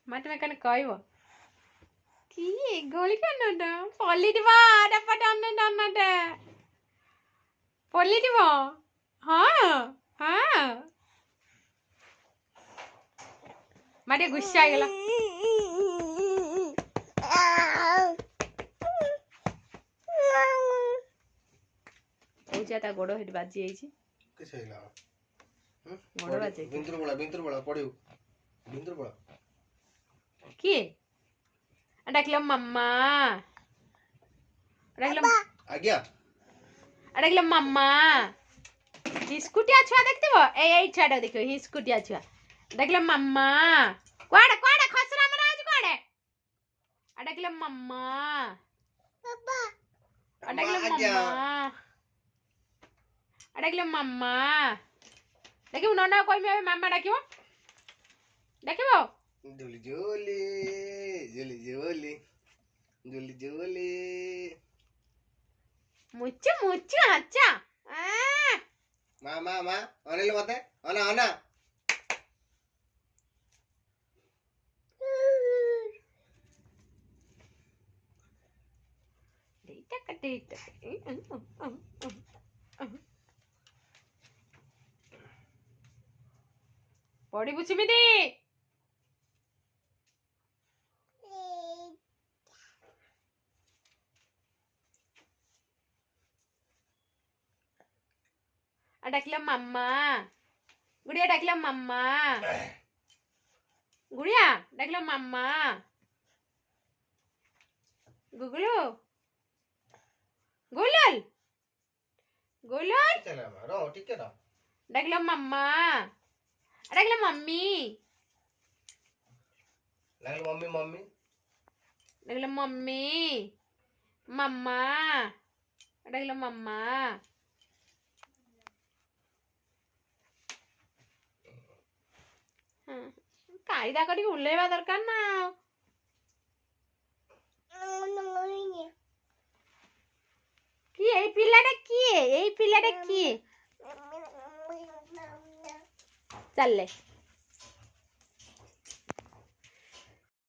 मत में कने कहबो की गोली कनडा पल्ली दिबा आडा पटान दन्नडे पल्ली दिबो हां हां माटे गुस्सा आइगला ओजाता गोड़ो हेड बाजी आइछि किसे हिला गोड़ो बाजे बिंदुर बड़ा पड़ियो बिंदुर बड़ा की अडकलो मम्मा अडकलो आ गया अडकलो मम्मा हिस्कुटिया छुआ देखतिबो ए छाडो देखियो हिस्कुटिया छुआ अडकलो मम्मा कोडे कोडे खसरा मरा आज कोडे अडकलो मम्मा पापा अडकलो मम्मा अडकलो मम्मा देखियो नना कोइ में मम्मा डाकिबो देखिबो जोली जोली जोली जोली जोली जोली मुच्चु मुच्चु अच्छा मा अनिल मते अना अना डेटा कटेटा पड़ी बुचिमिदी अडकलो मम्मा गुड़िया डकलो मम्मा गुड़िया डकलो मम्मा गुगलू गुलल गुलल चला रो ठीक है डकलो मम्मा डकलो मम्मी लगलो मम्मी मम्मी डकलो मम्मी मम्मा डकलो मम्मा कायदा करी उल्लेवा दरकार ना की এই পিলাটা কি এই পিলাটা কি চললে